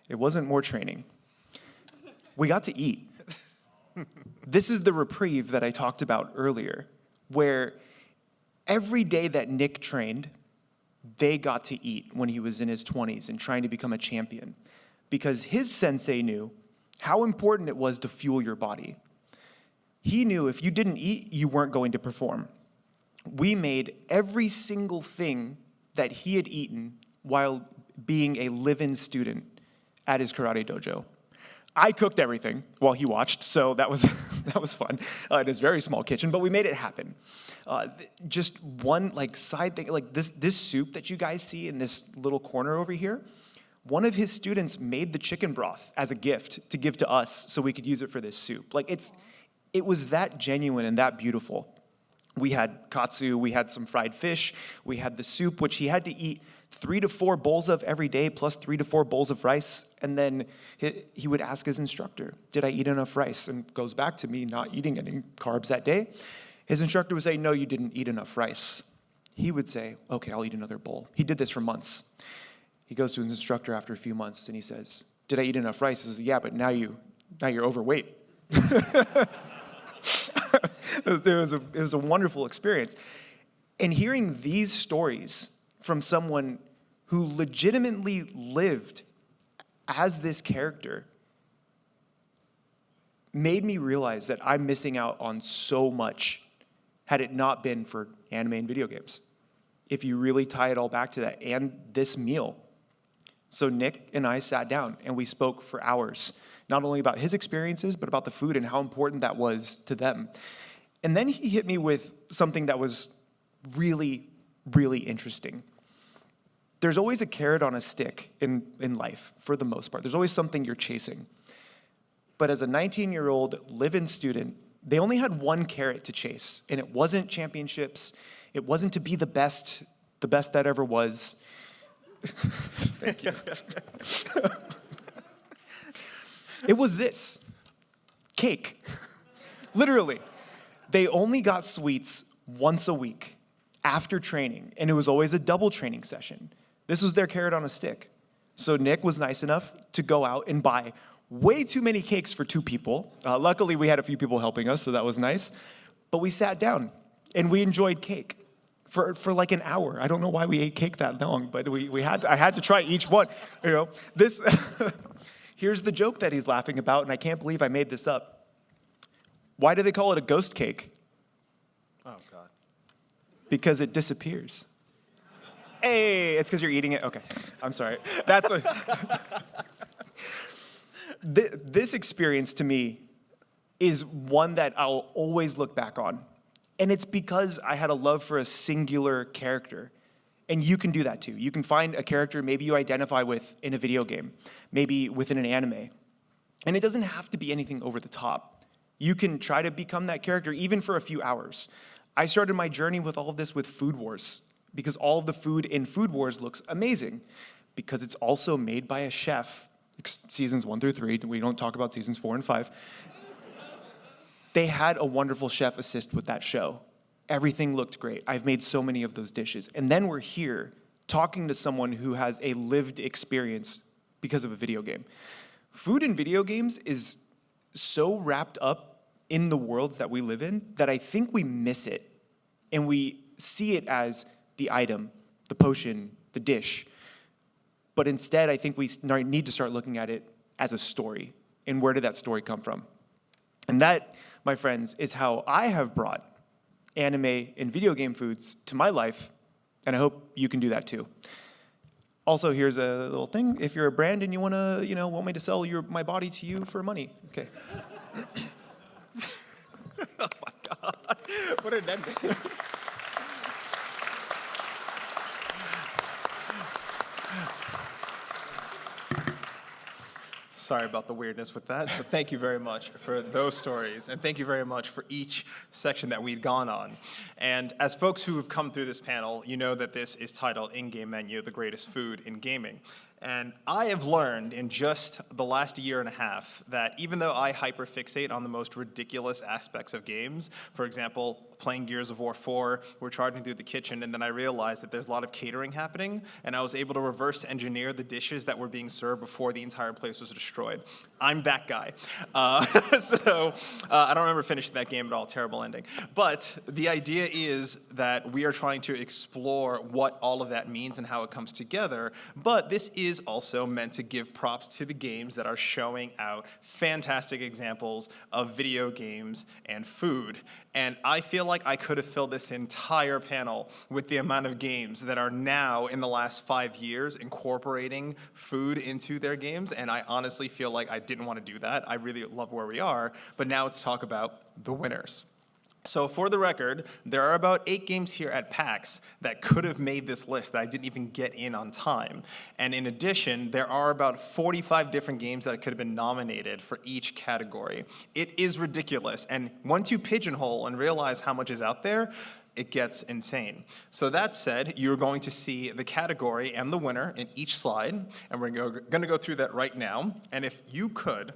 it wasn't more training, we got to eat. This is the reprieve that I talked about earlier, where every day that Nick trained, they got to eat when he was in his 20s and trying to become a champion, because his sensei knew how important it was to fuel your body. He knew if you didn't eat, you weren't going to perform. We made every single thing that he had eaten while being a live-in student at his karate dojo. I cooked everything while he watched, so that was fun in his very small kitchen, but we made it happen. Just one side thing, like this soup that you guys see in this little corner over here, one of his students made the chicken broth as a gift to give to us so we could use it for this soup. It was that genuine and that beautiful. We had katsu, we had some fried fish, we had the soup, which he had to eat 3 to 4 bowls of every day, plus 3 to 4 bowls of rice. And then he would ask his instructor, did I eat enough rice? And goes back to me not eating any carbs that day. His instructor would say, no, you didn't eat enough rice. He would say, okay, I'll eat another bowl. He did this for months. He goes to his instructor after a few months and he says, did I eat enough rice? He says, yeah, but now you're overweight. It was a wonderful experience. And hearing these stories from someone who legitimately lived as this character made me realize that I'm missing out on so much had it not been for anime and video games. If you really tie it all back to that, and this meal. So Nick and I sat down and we spoke for hours, not only about his experiences, but about the food and how important that was to them. And then he hit me with something that was really, really interesting. There's always a carrot on a stick in life, for the most part. There's always something you're chasing. But as a 19-year-old live-in student, they only had one carrot to chase, and it wasn't championships. It wasn't to be the best that ever was. Thank you. It was this, cake. Literally. They only got sweets once a week after training, and it was always a double training session. This was their carrot on a stick. So Nick was nice enough to go out and buy way too many cakes for 2 people. Luckily, we had a few people helping us, so that was nice. But we sat down, and we enjoyed cake for like an hour. I don't know why we ate cake that long, but I had to try each one. This. Here's the joke that he's laughing about, and I can't believe I made this up. Why do they call it a ghost cake? Oh, God. Because it disappears. Hey, it's because you're eating it? Okay, I'm sorry. That's what... This experience to me is one that I'll always look back on. And it's because I had a love for a singular character. And you can do that too. You can find a character maybe you identify with in a video game, maybe within an anime. And it doesn't have to be anything over the top. You can try to become that character even for a few hours. I started my journey with all of this with Food Wars because all of the food in Food Wars looks amazing because it's also made by a chef. Seasons 1 through 3, we don't talk about seasons 4 and 5. They had a wonderful chef assist with that show. Everything looked great. I've made so many of those dishes. And then we're here talking to someone who has a lived experience because of a video game. Food in video games is so wrapped up in the worlds that we live in that I think we miss it. And we see it as the item, the potion, the dish. But instead, I think we need to start looking at it as a story. And where did that story come from? And that, my friends, is how I have brought anime and video game foods to my life, and I hope you can do that too. Also, here's a little thing. If you're a brand and you want me to sell my body to you for money, okay. Oh my God, what an ending. Sorry about the weirdness with that. So thank you very much for those stories, and thank you very much for each section that we'd gone on. And as folks who have come through this panel, you know that this is titled In-Game Menu, the greatest food in gaming. And I have learned in just the last year and a half that even though I hyperfixate on the most ridiculous aspects of games, for example, playing Gears of War 4, we're charging through the kitchen, and then I realized that there's a lot of catering happening, and I was able to reverse engineer the dishes that were being served before the entire place was destroyed. I'm that guy. I don't remember finishing that game at all, terrible ending. But the idea is that we are trying to explore what all of that means and how it comes together, but this is also meant to give props to the games that are showing out fantastic examples of video games and food. And I feel like I could have filled this entire panel with the amount of games that are now, in the last 5 years, incorporating food into their games, and I honestly feel like I didn't want to do that. I really love where we are, but now let's talk about the winners. So for the record, there are about 8 games here at PAX that could have made this list that I didn't even get in on time. And in addition, there are about 45 different games that could have been nominated for each category. It is ridiculous. And once you pigeonhole and realize how much is out there, it gets insane. So that said, you're going to see the category and the winner in each slide, and we're going to go through that right now. And if you could,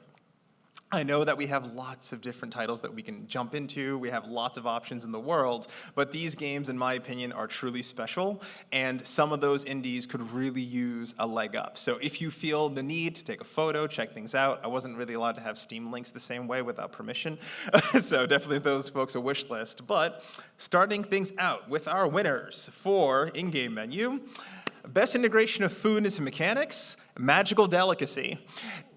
I know that we have lots of different titles that we can jump into. We have lots of options in the world, but these games, in my opinion, are truly special, and some of those indies could really use a leg up. So if you feel the need to take a photo, check things out, I wasn't really allowed to have Steam links the same way without permission, so definitely those folks a wish list. But starting things out with our winners for in-game menu, best integration of food into mechanics, magical delicacy.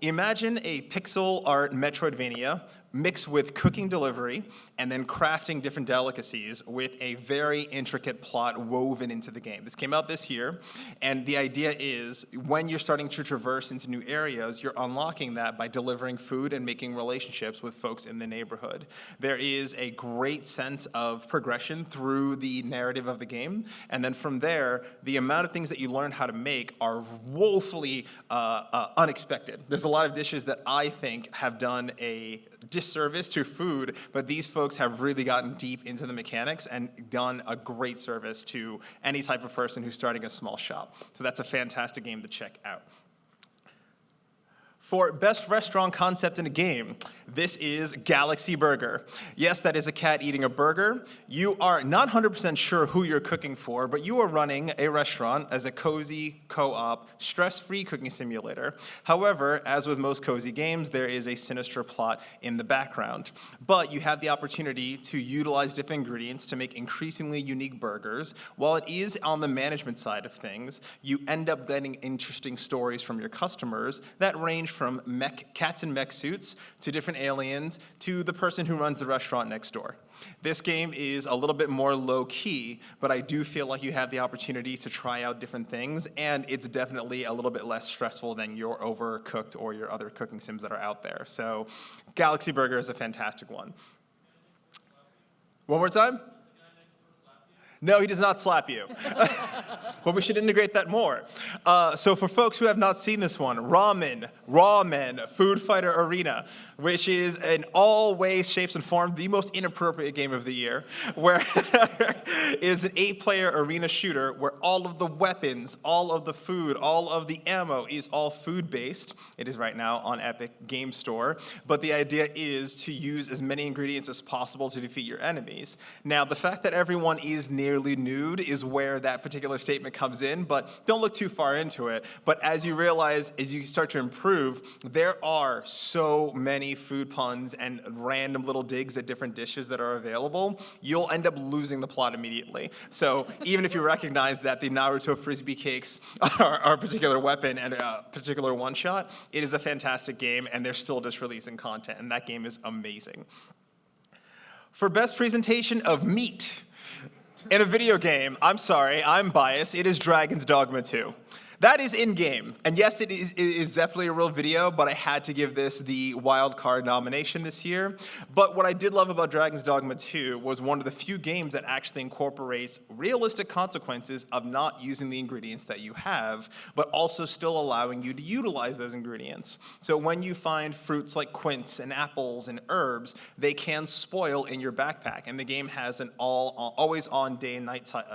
Imagine a pixel art Metroidvania mixed with cooking delivery and then crafting different delicacies with a very intricate plot woven into the game. This came out this year, and the idea is when you're starting to traverse into new areas, you're unlocking that by delivering food and making relationships with folks in the neighborhood. There is a great sense of progression through the narrative of the game, and then from there, the amount of things that you learn how to make are woefully unexpected. There's a lot of dishes that I think have done a disservice to food, but these folks have really gotten deep into the mechanics and done a great service to any type of person who's starting a small shop. So that's a fantastic game to check out. For best restaurant concept in a game, this is Galaxy Burger. Yes, that is a cat eating a burger. You are not 100% sure who you're cooking for, but you are running a restaurant as a cozy, co-op, stress-free cooking simulator. However, as with most cozy games, there is a sinister plot in the background. But you have the opportunity to utilize different ingredients to make increasingly unique burgers. While it is on the management side of things, you end up getting interesting stories from your customers that range from cats in mech suits to different aliens to the person who runs the restaurant next door. This game is a little bit more low-key, but I do feel like you have the opportunity to try out different things, and it's definitely a little bit less stressful than your Overcooked or your other cooking sims that are out there. So Galaxy Burger is a fantastic one. One more time? No, he does not slap you. But we should integrate that more. So for folks who have not seen this one, Ramen, Food Fighter Arena, which is in all ways, shapes, and forms the most inappropriate game of the year, where is an 8-player arena shooter where all of the weapons, all of the food, all of the ammo is all food-based. It is right now on Epic Game Store. But the idea is to use as many ingredients as possible to defeat your enemies. Now, the fact that everyone is near nearly nude is where that particular statement comes in, but don't look too far into it. But as you realize, as you start to improve, there are so many food puns and random little digs at different dishes that are available, you'll end up losing the plot immediately. So even if you recognize that the Naruto Frisbee cakes are a particular weapon and a particular one-shot, it is a fantastic game, and they're still just releasing content, and that game is amazing. For best presentation of meat in a video game, I'm sorry, I'm biased, it is Dragon's Dogma 2. That is in-game, and yes, it is definitely a real video, but I had to give this the wild card nomination this year. But what I did love about Dragon's Dogma 2 was one of the few games that actually incorporates realistic consequences of not using the ingredients that you have, but also still allowing you to utilize those ingredients. So when you find fruits like quince and apples and herbs, they can spoil in your backpack, and the game has an always-on day and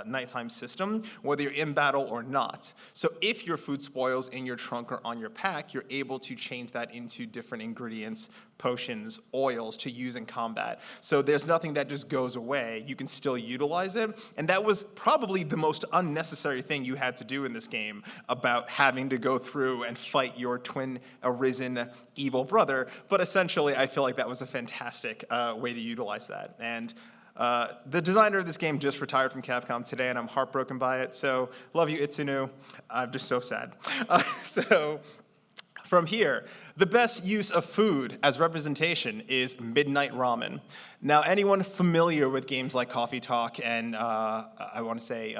nighttime system, whether you're in battle or not. So if your food spoils in your trunk or on your pack, you're able to change that into different ingredients, potions, oils to use in combat. So there's nothing that just goes away. You can still utilize it. And that was probably the most unnecessary thing you had to do in this game about having to go through and fight your twin arisen evil brother. But essentially, I feel like that was a fantastic way to utilize that. And the designer of this game just retired from Capcom today, and I'm heartbroken by it. So, love you, Itsunu. I'm just so sad. So, from here, the best use of food as representation is Midnight Ramen. Now, anyone familiar with games like Coffee Talk and I want to say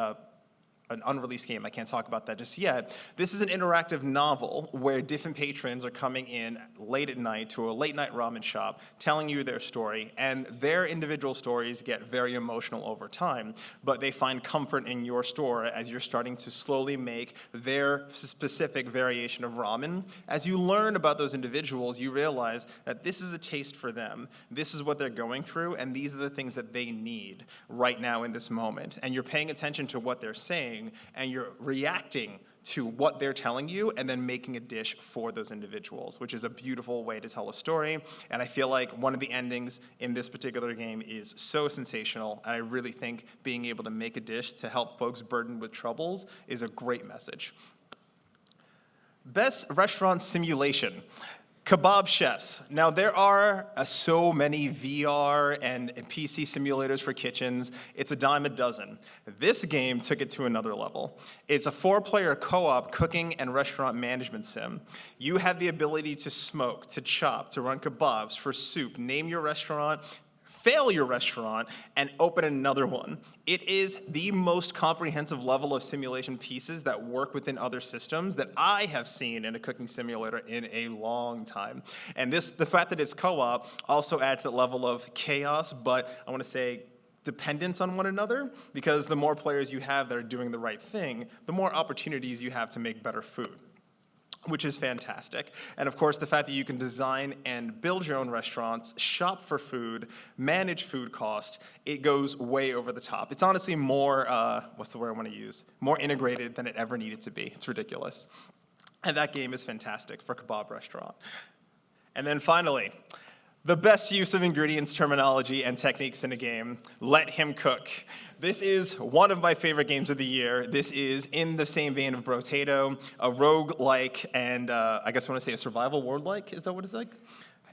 an unreleased game, I can't talk about that just yet. This is an interactive novel where different patrons are coming in late at night to a late night ramen shop, telling you their story, and their individual stories get very emotional over time, but they find comfort in your store as you're starting to slowly make their specific variation of ramen. As you learn about those individuals, you realize that this is a taste for them, this is what they're going through, and these are the things that they need right now in this moment. And you're paying attention to what they're saying, and you're reacting to what they're telling you and then making a dish for those individuals, which is a beautiful way to tell a story. And I feel like one of the endings in this particular game is so sensational, and I really think being able to make a dish to help folks burdened with troubles is a great message. Best restaurant simulation. Kebab chefs. Now, there are so many VR and PC simulators for kitchens. It's a dime a dozen. This game took it to another level. It's a 4-player co-op cooking and restaurant management sim. You have the ability to smoke, to chop, to run kebabs for soup, name your restaurant, fail your restaurant, and open another one. It is the most comprehensive level of simulation pieces that work within other systems that I have seen in a cooking simulator in a long time. And the fact that it's co-op also adds that level of chaos, but I want to say dependence on one another, because the more players you have that are doing the right thing, the more opportunities you have to make better food, which is fantastic. And of course, the fact that you can design and build your own restaurants, shop for food, manage food cost, it goes way over the top. It's honestly more, what's the word I want to use? More integrated than it ever needed to be. It's ridiculous. And that game is fantastic for Kebab Restaurant. And then finally, the best use of ingredients, terminology, and techniques in a game, Let Him Cook. This is one of my favorite games of the year. This is in the same vein of Brotato, a rogue-like, and I guess I want to say a survival world-like. Is that what it's like? I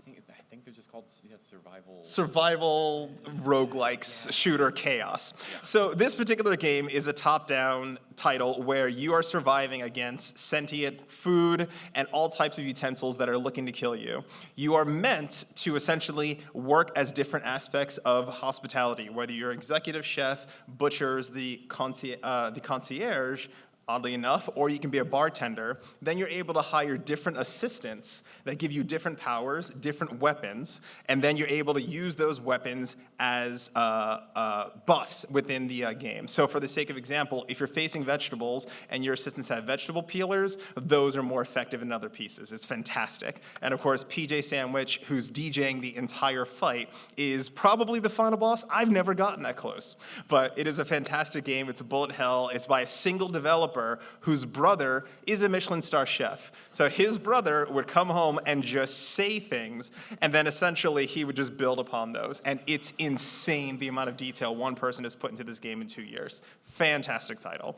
think they're just called survival. Survival roguelikes, shooter chaos. Yeah. So this particular game is a top-down title where you are surviving against sentient food and all types of utensils that are looking to kill you. You are meant to essentially work as different aspects of hospitality, whether you're executive chef, butchers, the concierge, oddly enough, or you can be a bartender. Then you're able to hire different assistants that give you different powers, different weapons, and then you're able to use those weapons as buffs within the game. So for the sake of example, if you're facing vegetables and your assistants have vegetable peelers, those are more effective in other pieces. It's fantastic. And of course, PJ Sandwich, who's DJing the entire fight, is probably the final boss. I've never gotten that close, but it is a fantastic game. It's a bullet hell. It's by a single developer, developer whose brother is a Michelin star chef. So his brother would come home and just say things, and then essentially he would just build upon those. And it's insane the amount of detail one person has put into this game in 2 years. Fantastic title.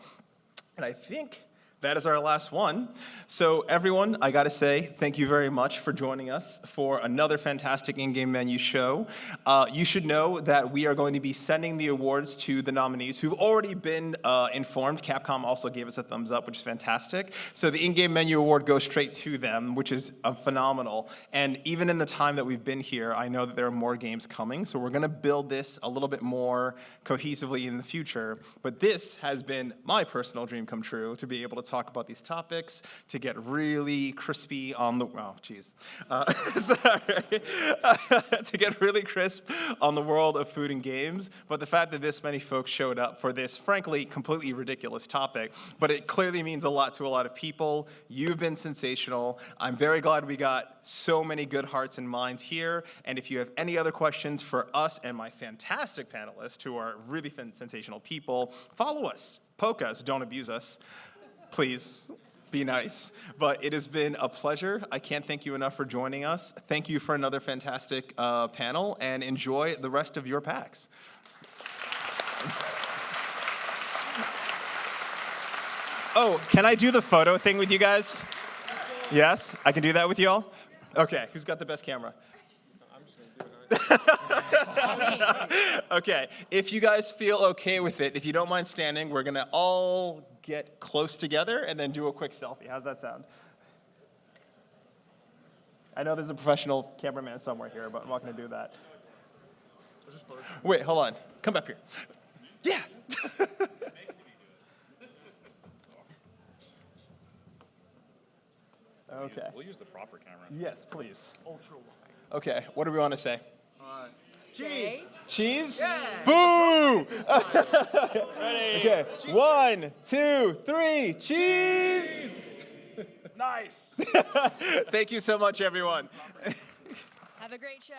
And I think that is our last one. So everyone, I gotta say, thank you very much for joining us for another fantastic in-game menu show. You should know that we are going to be sending the awards to the nominees who've already been informed. Capcom also gave us a thumbs up, which is fantastic. So the in-game menu award goes straight to them, which is phenomenal. And even in the time that we've been here, I know that there are more games coming, so we're gonna build this a little bit more cohesively in the future. But this has been my personal dream come true, to be able to talk about these topics, to get really crispy on the, oh, geez. Sorry. To get really crisp on the world of food and games. But the fact that this many folks showed up for this, frankly, completely ridiculous topic, but it clearly means a lot to a lot of people. You've been sensational. I'm very glad we got so many good hearts and minds here. And if you have any other questions for us and my fantastic panelists, who are really sensational people, follow us, poke us, don't abuse us. Please, be nice. But it has been a pleasure. I can't thank you enough for joining us. Thank you for another fantastic panel, and enjoy the rest of your PAX. Oh, can I do the photo thing with you guys? Yes? I can do that with you all? Okay, who's got the best camera? Okay, if you guys feel okay with it, if you don't mind standing, we're gonna all get close together and then do a quick selfie. How's that sound? I know there's a professional cameraman somewhere here, but I'm not gonna do that. Wait, hold on. Come up here. Yeah. Okay. We'll use the proper camera. Yes, please. Ultra wide. Okay, what do we want to say? Cheese. Cheese? Yeah. Boo! Okay, 1, 2, 3, cheese! Nice. Thank you so much, everyone. Have a great show.